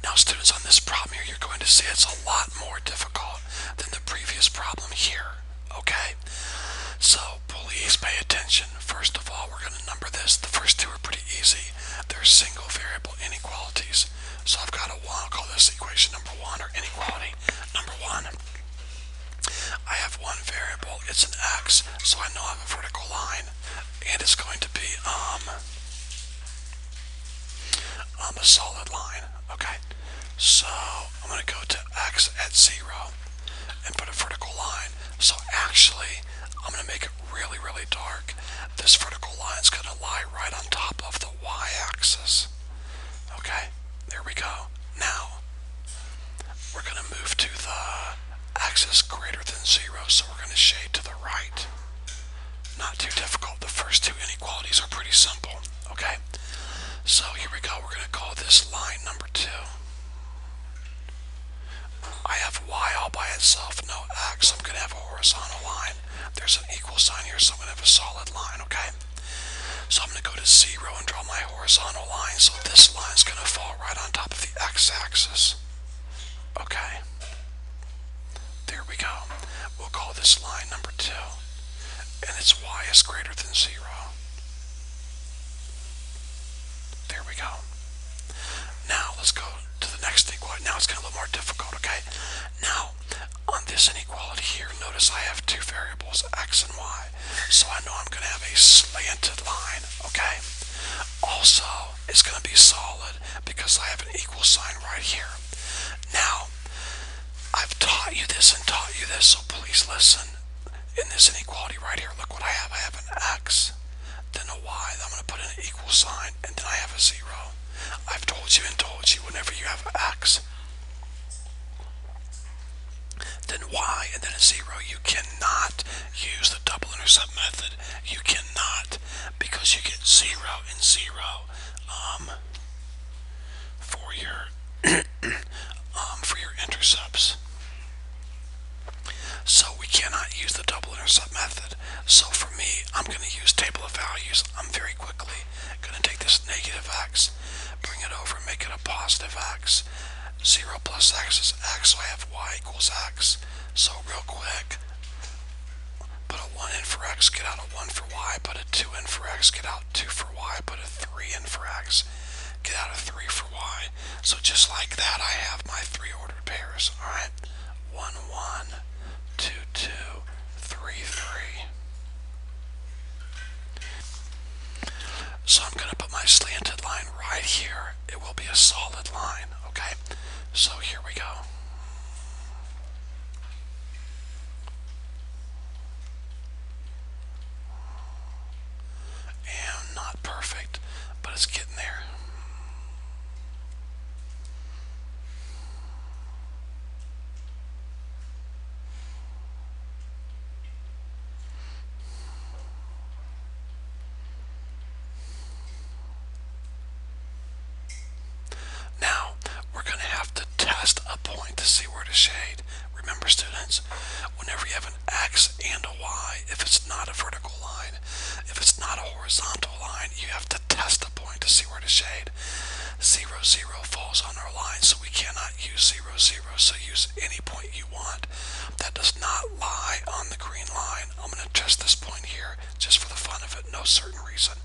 Now students, on this problem here, you're going to see it's a lot more difficult than the previous problem here, okay? So please pay attention. First of all, we're going to number this. The first two are pretty easy. They're single variable inequalities. So I've got a 1, I'll call this equation number 1, or inequality number 1. I have one variable, it's an x, so I know I have a vertical line, and it's going to be a solid line, okay? So I'm going to go to x at 0 and put a vertical line. So actually, I'm going to make it really, really dark. This vertical line is going to lie right on top of the y-axis. Okay, there we go. Now, we're going to move to the axis greater than 0, so we're going to shade to the right. Not too difficult. The first two inequalities are pretty simple. Okay, so here we go. We're going to call this line number 2. I have y all by itself, no x. I'm going to have a horizontal line. There's an equal sign here, so I'm going to have a solid line, okay? So I'm going to go to 0 and draw my horizontal line. So this line is going to fall right on top of the x-axis. Okay. There we go. We'll call this line number 2. And its y is greater than 0. There we go. Now let's go to the next inequality. Now it's getting a little more difficult, okay? Now, on this inequality here, notice I have two variables, x and y. So I know I'm going to have a slanted line, okay? Also, it's going to be solid because I have an equal sign right here. Now, I've taught you this and taught you this, so please listen. In this inequality right here, look what I have. I have an x, then a y, then I'm going to put in an equal sign, and then I have a 0. I've told you and told you, whenever you have x, then y, and then a 0, you cannot use the double intercept method. You cannot, because you get 0 and 0 for your for your intercepts. So we cannot use the double intercept method. So for me, I'm going to use table of values. I'm very quickly going to take this negative x, bring it over, make it a positive x. 0 plus x is x, so I have y equals x. So real quick, put a 1 in for x, get out a 1 for y, put a 2 in for x, get out 2 for y, put a 3 in for x, get out a 3 for y. So just like that, I have my 3 ordered pairs. Alright, 1, 1, 2, 2, 3, 3. So I'm going to put my slanted line right here. It will be a solid line, okay? So here we go. And not perfect, but it's getting there. Now, we're going to have to test a point to see where to shade. Remember, students, whenever you have an x and a y, if it's not a vertical line, if it's not a horizontal line, you have to test a point to see where to shade. 0, 0 falls on our line, so we cannot use 0, 0, so use any point you want. That does not lie on the green line. I'm going to test this point here, just for the fun of it, no certain reason.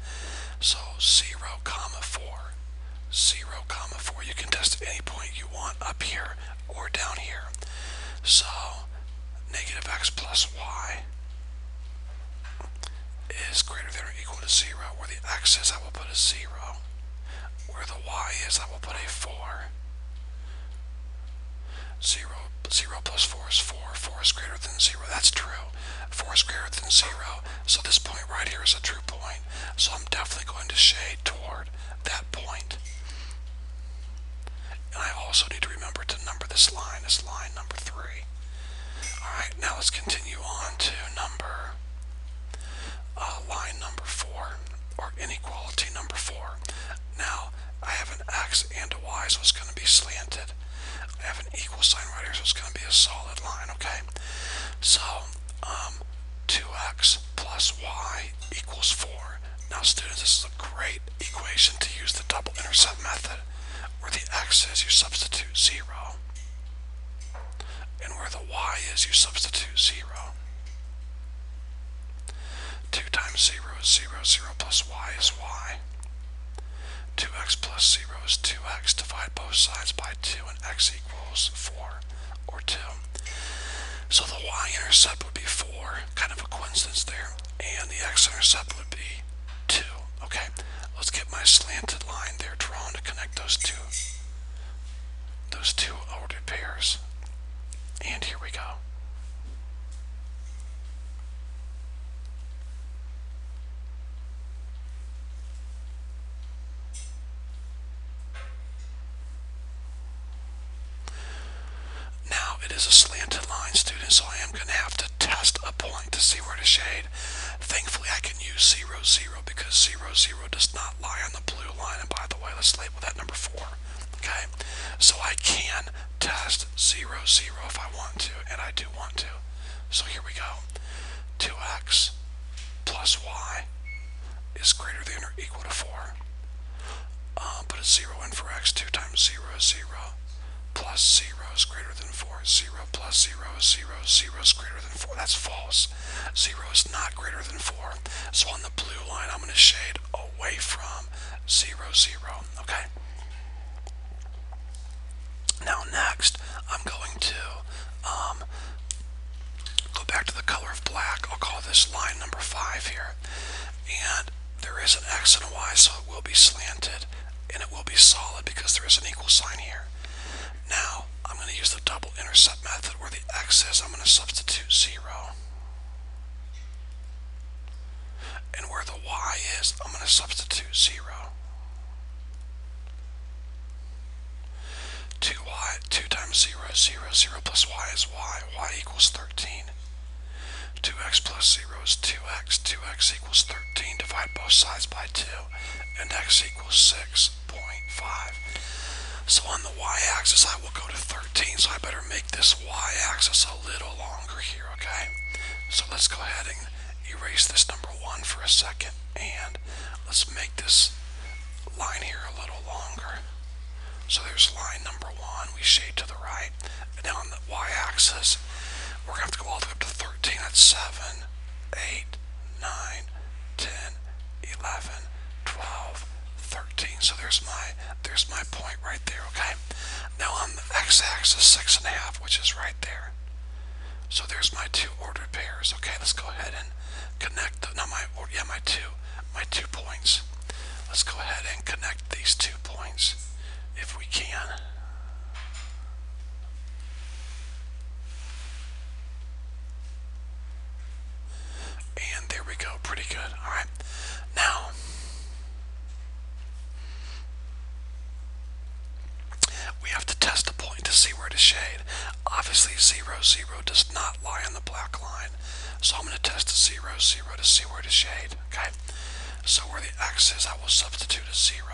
So 0, 4. 0, 4. You can test any point you want up here or down here. So negative x plus y is greater than or equal to 0. Where the x is, I will put a 0. Where the y is, I will put a 4. 0 plus 4 is 4. 4 is greater than 0. That's true. 4 is greater than 0. So this point right here is a true point. So I'm definitely going to shade toward that point. And I also need to remember to number this line as line number 3. Alright, now let's continue on to line number 4, or inequality number 4. Now, I have an x and a y, so it's going to be slanted. I have an equal sign right here, so it's going to be a solid line, okay? So, 2x plus y equals 4. Now, students, this is a great equation to use the double intercept method. Where the x is, you substitute 0 is 2x. Divide both sides by 2 and x equals 4 or 2. So the y-intercept would be 4, kind of a coincidence there, and the x-intercept would be 2. Okay, let's get my slanted line there drawn to connect those two ordered pairs. And here we go. Now, it is a slanted line, students, so I am going to have to test a point to see where to shade. Thankfully, I can use 0, 0 because 0, 0 does not lie on the blue line. And by the way, let's label that number 4. Okay, so I can test 0, 0 if I want to, and I do want to. So here we go. 2x plus y is greater than or equal to 4. Put a 0 in for x. 2 times 0 is 0. Plus 0 is greater than 4. 0 plus 0 is 0. 0 is greater than 4. That's false. 0 is not greater than 4. So on the blue line, I'm going to shade away from 0, 0. Okay? Now next, I'm going to go back to the color of black. I'll call this line number 5 here. And there is an x and a y, so it will be slanted, and it will be solid because there is an equal sign here. Now, I'm going to use the double intercept method. Where the x is, I'm going to substitute 0. And where the y is, I'm going to substitute 0. 2 times 0 is 0. 0 plus y is y. Y equals 13. 2x plus 0 is 2x. 2x equals 13. Divide both sides by 2. And x equals 6.5. So on the y-axis, I will go to 13. So I better make this y-axis a little longer here, okay? So let's go ahead and erase this number 1 for a second. And let's make this line here a little longer. So there's line number 1. We shade to the right. And now on the y-axis, we're going to have to go all the way up to 13. That's 7, 8, 9, 10, 11, 12, 13. So there's my point right there, okay? Now on the x-axis, 6.5, which is right there. So there's my two ordered pairs. Okay, let's go ahead and connect my two points. Let's go ahead and connect these 2 points if we can. And there we go, pretty good. Alright, now we have to test a point to see where to shade. Obviously 0, 0 does not lie on the black line, so I'm going to test the 0, 0 to see where to shade. Okay, so where the x is, I will substitute a 0.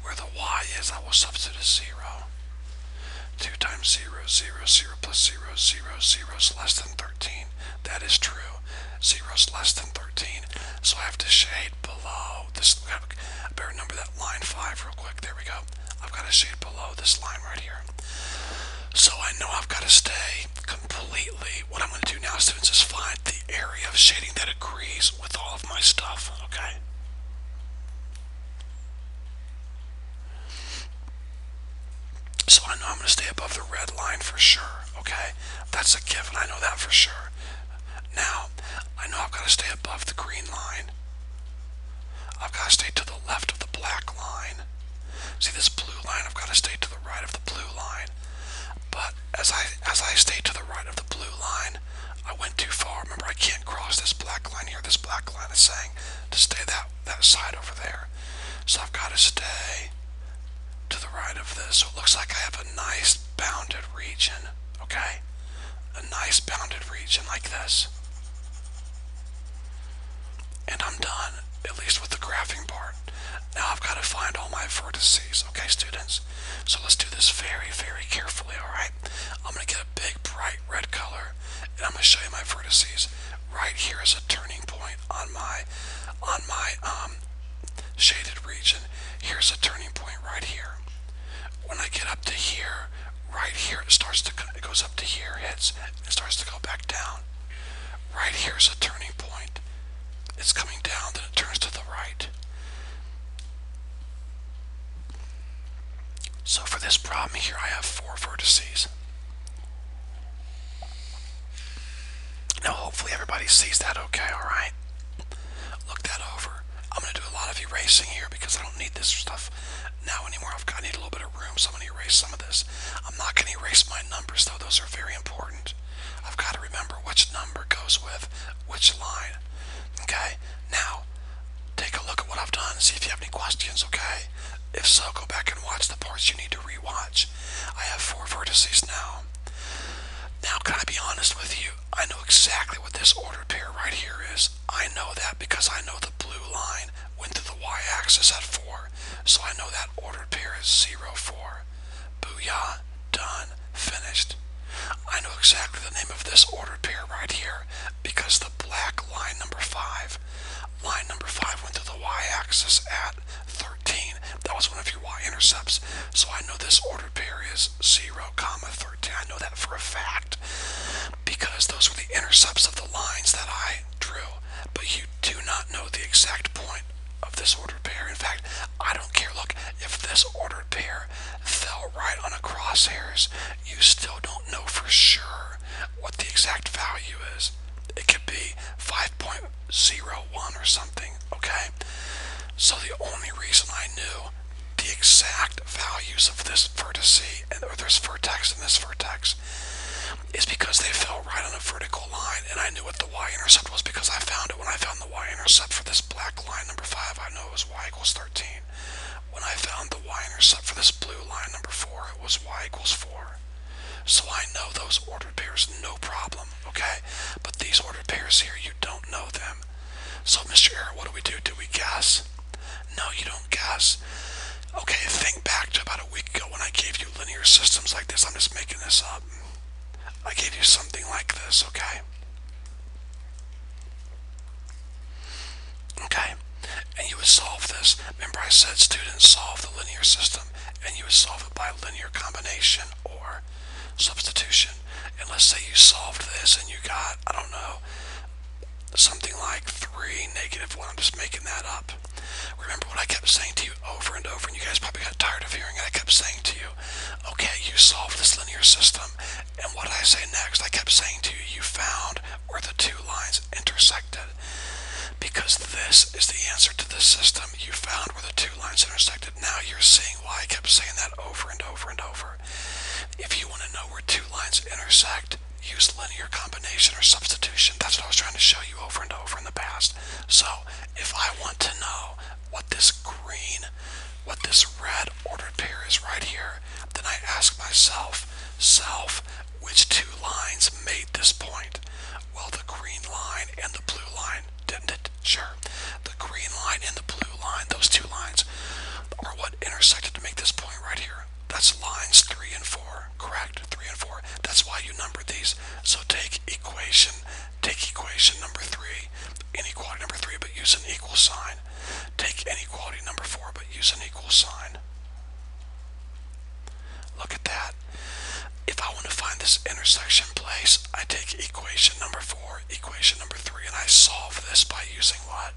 Where the y is, I will substitute a 0. 2 times 0, 0, 0 plus 0, 0, 0 is less than 13. That is true. 0 is less than 13. So I have to shade below this. I better remember that line 5 real quick. There we go. I've got to shade below this line right here. So I know I've got to stay completely. What I'm going to do now, students, is find the area of shading that agrees with all of my stuff. Okay? So I know I'm going to stay above the red line for sure, okay? That's a given, I know that for sure. Now, I know I've got to stay above the green line. I've got to stay to the left of the black line. See this blue line, I've got to stay to the right of the blue line. But as I stay to the right of the blue line, I went too far. Remember, I can't cross this black line here. This black line is saying to stay that side over there. So I've got to stay to the right of this, so it looks like I have a nice bounded region, okay? A nice bounded region like this. And I'm done, at least with the graphing part. Now I've got to find all my vertices, okay, students? So let's do this very, very carefully, alright? I'm going to get a big, bright red color, and I'm going to show you my vertices. Right here is a turning point on my shaded region. Here's a turning point right here. When I get up to here, right here, it goes up to here, hits, and starts to go back down. Right here's a turning point. It's coming down, then it turns to the right. this problem here, I have 4 vertices. Now hopefully everybody sees that okay, alright? Look that over. I'm going to do a lot of erasing here because I don't need this stuff now anymore. I need a little bit of room, so I'm going to erase some of this. I'm not going to erase my numbers though, those are very important. I've got to remember which number goes with which line. Okay, now take a look at what I've done, see if you have any questions, okay? If so, go back and watch the parts you need to rewatch. I have 4 vertices now. Now, can I be honest with you? I know exactly what this ordered pair right here is. I know that because I know the blue line went through the y-axis at 4. So I know that ordered pair is 0, 4. Booyah. Done. Finished. I know exactly the name of this ordered pair right here because the black line number 5. Line number 5 went through the y-axis at 13. That was one of your y-intercepts. So I know this ordered pair is 0, 13. I know that for a fact because those were the intercepts of the lines that I drew. But you do not know the exact point of this ordered pair. In fact, I don't care. Look, if this ordered pair fell right on a crosshairs, you still don't know for sure what the exact value is. It could be 5.01 or something, okay? So the only reason I knew the exact values of this vertex, or this vertex and this vertex, is because they fell right on a vertical line, and I knew what the y-intercept was because I found it when I found the y-intercept for this black line number 5. I know it was y equals 13. When I found the y-intercept for this blue line number 4, it was y equals 4. So I know those ordered pairs, no problem, okay? But these ordered pairs here, you don't know them. So, Mr. Error, what do? Do we guess? No, you don't guess. Okay, think back to about a week ago when I gave you linear systems like this. I'm just making this up. I gave you something like this, okay? Okay, and you would solve this. Remember I said students solve the linear system, and you would solve it by linear combination or substitution. And let's say you solved this and you got, I don't know, something like 3, -1. I'm just making that up. Remember what I kept saying to you over and over, and you guys probably got tired of hearing it. I kept saying to you, okay, you solved this linear system, and what did I say next? I kept saying to you, you found where the 2 lines intersected. Because this is the answer to this system. You found where the 2 lines intersected. Now you're seeing why I kept saying that over and over and over. If you want to know where 2 lines intersect, use linear combination or substitution. That's what I was trying to show you over and over in the past. So, if I want to know what this green, what this red ordered pair is right here, then I ask myself, which 2 lines made this point? Well, the green line and the blue line, didn't it? Sure. The green line and the blue line, those 2 lines, are what intersected to make this point right here. That's lines 3 and 4, correct? 3 and 4. That's why you numbered these. So take equation number 3, inequality number 3, but use an equal sign. Take inequality number 4, but use an equal sign. Look at that. If I want to find this intersection place, I take equation number 4, equation number 3, and I solve this by using what?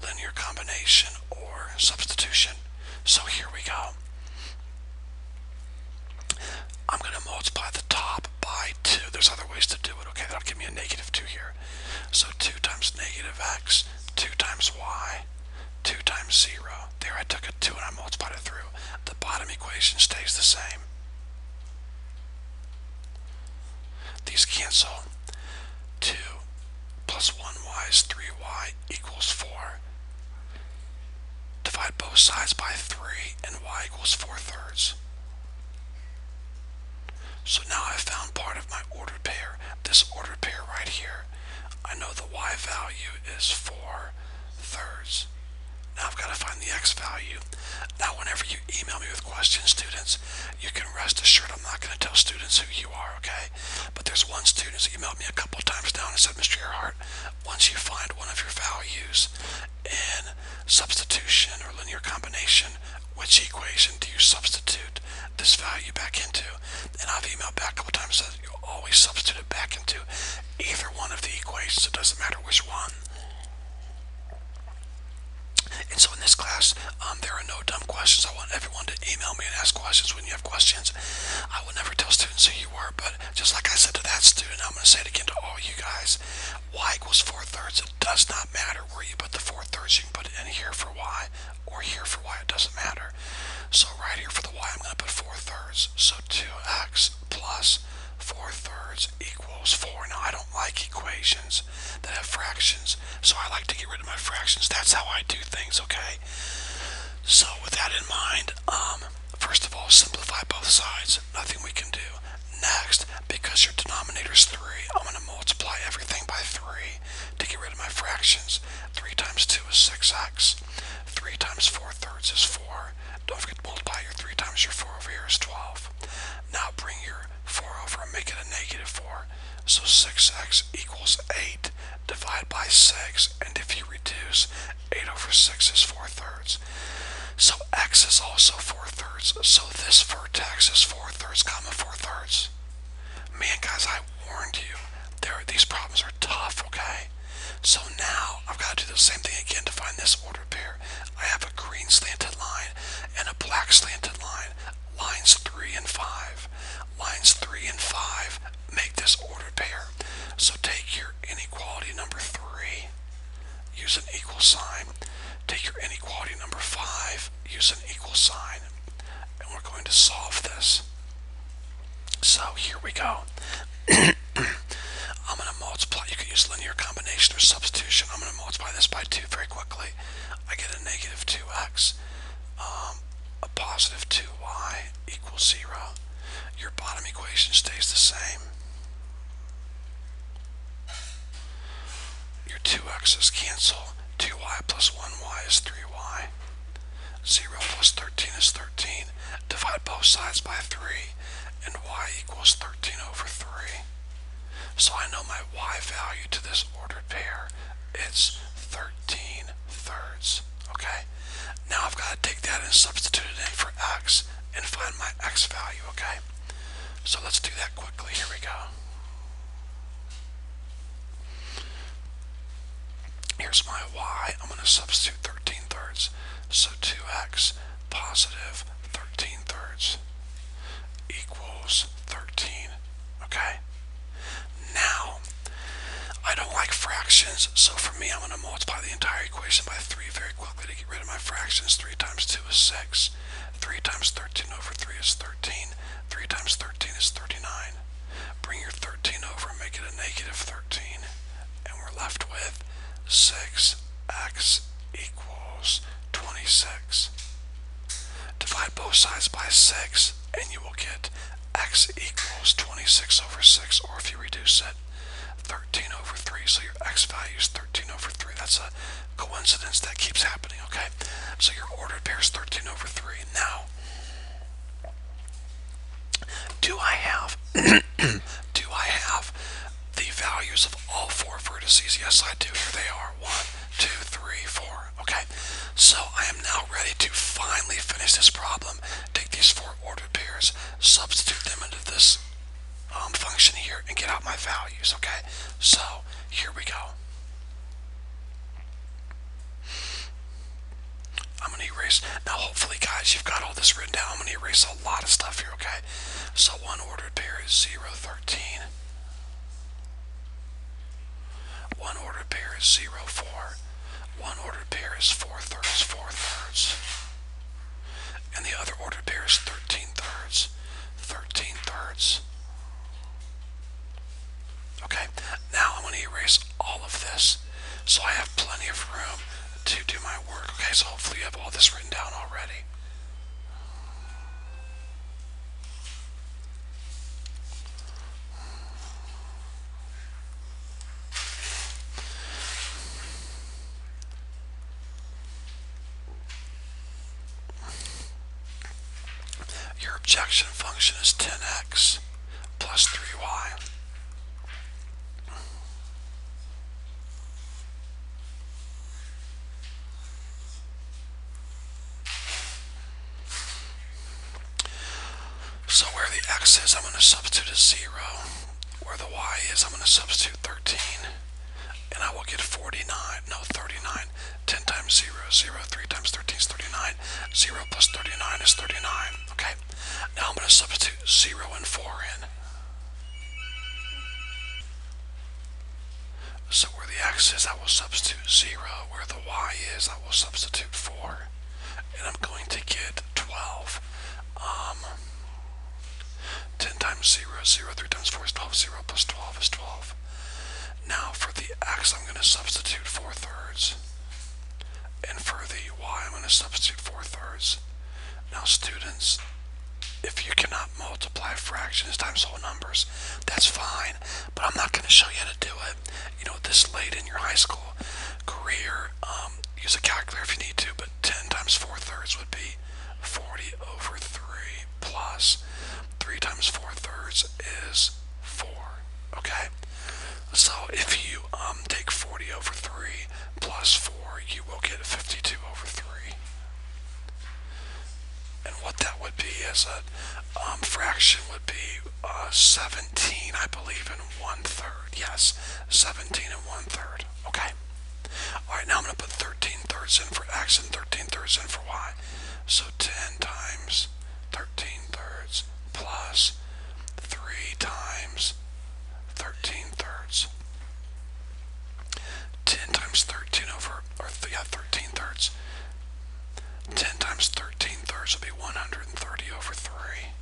Linear combination or substitution. So here we go. I'm going to multiply the top by 2. There's other ways to do it, okay? That'll give me a -2 here. So 2 times -x, 2 times y, 2 times 0. There, I took a 2 and I multiplied it through. The bottom equation stays the same. These cancel. 2 plus 1y is 3y equals 4. Divide both sides by 3 and y equals 4/3. So now I've found part of my ordered pair. This ordered pair right here, I know the y value is 4/3. Now I've got to find the x value. Now whenever you email me with questions, students, you can rest assured I'm not going to tell students who you are, okay? But there's one student who's emailed me a couple times now and said, Mr. Earhart, once you find one of your values in substitution or linear combination, which equation do you substitute this value back into? And I've emailed back a couple times and said, you always substitute it back into either one of the equations. It doesn't matter which one. And so in this class, there are no dumb questions. I want everyone to email me and ask questions when you have questions. I will never tell students who you were, but just like I said to that student, I'm going to say it again to all you guys. Y equals 4/3. It does not matter where you put the 4/3. You can put it in here for Y or here for Y. It doesn't matter. So right here for the Y, I'm going to put 4/3. So 2x plus 4/3 equals 4. Now, I don't like equations that have fractions, so I like to get rid of my fractions. That's how I do things, okay? So with that in mind, first of all, simplify both sides. Nothing we can do. Next, because your denominator is 3, I'm going to multiply everything by 3 to get rid of my fractions. 3 times 2 is 6x. 3 times 4/3 is 4. Don't forget to multiply your 3 times your 4 over here is 12. Now bring your 4 over and make it a negative 4. So 6x equals 8. Divide by 6, and if you reduce, 8 over 6 is 4/3. So x is also 4/3. So this vertex is 4/3 comma 4/3. Man, guys, I warned you. These problems are tough, okay? So now I've got to do the same thing again to find this ordered pair. I have a green slanted line and a black slanted line. Lines 3 and 5. Lines 3 and 5 make this ordered pair. So take your inequality number 3, use an equal sign. Take your inequality number 5, use an equal sign. And we're going to solve this. So here we go. I'm going to multiply. You can use linear combination or substitution. I'm going to multiply this by 2 very quickly. I get a negative 2x. A positive 2y equals 0. Your bottom equation stays the same. Your 2x's cancel. 2y plus 1y is 3y. 0 plus 13 is 13. Divide both sides by 3, and y equals 13 over 3. So I know my y value to this ordered pair. It's 13/3. Okay? Now I've got to take that and substitute it in for x and find my x value, okay? So let's do that quickly. Here we go. Here's my y. I'm going to substitute 13/3. So 2x positive 13/3 equals 13. Okay? Now, I don't like fractions, so for me, I'm going to multiply the entire equation by 3 very quickly to get rid of my fractions. 3 times 2 is 6. 3 times 13 over 3 is 13. 3 times 13 is 39. Bring your 13 over and make it a negative 13. And we're left with 6x equals 26. Divide both sides by 6, and you will get x equals 26 over 6, or if you reduce it, 13 over 3. So your x value is 13 over 3. That's a coincidence that keeps happening, okay? So your ordered pair is 13 over 3. Now, do I have the values of all 4 vertices? Yes, I do. Here they are. 1, 2, 3, 4. Okay. So I am now ready to finally finish this problem. Take these 4 ordered pairs, substitute them into this function here, and get out my values. Okay. So here we go. I'm going to erase. Now hopefully, guys, you've got all this written down. I'm going to erase a lot of stuff here, okay? So one ordered pair is 0, 13. One ordered pair is 0, 4. One ordered pair is 4/3, 4/3. And the other ordered pair is 13/3, 13/3. Okay, now I'm going to erase all of this so I have plenty of room to do my work. Okay, so hopefully you have all this written down already. Your objection function is 10x plus 3y. So where the x is, I'm going to substitute a 0. Where the y is, I'm going to substitute 13. and I will get 49, no 39. 10 times 0, 0, 3 times 13 is 39. 0 plus 39 is 39. Okay, now I'm going to substitute 0 and 4 in. So where the x is, I will substitute 0. Where the y is, I will substitute 4. And I'm going to get 12. 10 times 0, 0, 3 times 4 is 12, 0 plus 12 is 12. Now for the x, I'm going to substitute 4/3. And for the y, I'm going to substitute 4/3. Now students, if you cannot multiply fractions times whole numbers, that's fine, but I'm not going to show you how to do it. You know, this late in your high school career, use a calculator if you need to, but 10 times 4/3 would be 40 over 3 plus 3 times 4/3 is 4, okay? So if you take 40 over 3 plus 4, you will get 52 over 3. And what that would be is a fraction would be 17, I believe, and 1/3. Yes, 17 and 1/3. Okay. All right, now I'm going to put 13/3 in for x and 13/3 in for y. So 10 times 13/3 plus 3 times 13/3. 10 times 13 over, or 13/3. 10 times 13/3 will be 130 over 3.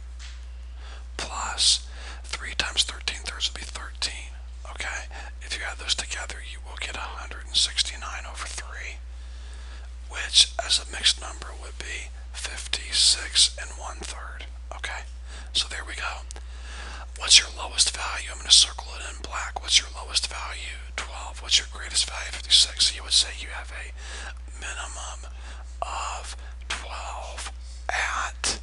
Plus 3 times 13/3 will be 13. Okay? If you add those together, you will get 169 over 3, which as a mixed number would be 56 and 1/3. Okay? So there we go. What's your lowest value? I'm going to circle it in black. What's your lowest value? 12. What's your greatest value? 56. So you would say you have a minimum of 12 at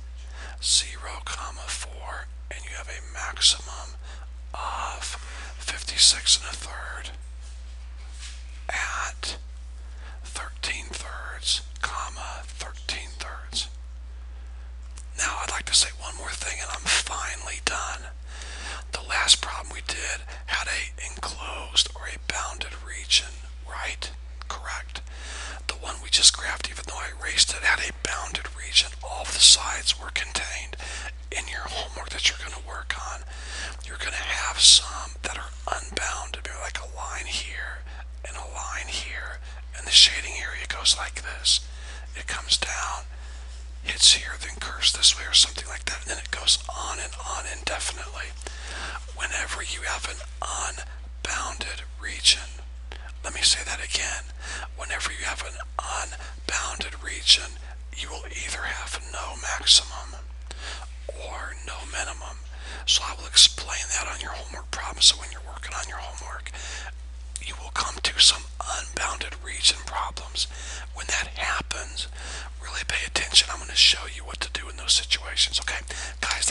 0, 4, and you have a maximum of 56 and 1/3 at 13/3, 13/3. Now I'd like to say one more thing and I'm finally done. The last problem we did had a enclosed or a bounded region, right? Correct. The one we just graphed, even though I erased it, had a bounded region. All of the sides were contained. In your homework that you're going to work on, you're going to have some that are unbounded, maybe like a line here and a line here, and the shading area goes like this. It comes down, hits here, then curves this way or something like that, and then it goes on indefinitely. Whenever you have an unbounded region, let me say that again. Whenever you have an unbounded region, you will either have no maximum or no minimum. So I will explain that on your homework problem. So when you're working on your homework, you will come to some unbounded region problems. When that happens, really pay attention. I'm going to show you what to do in those situations. Okay, guys,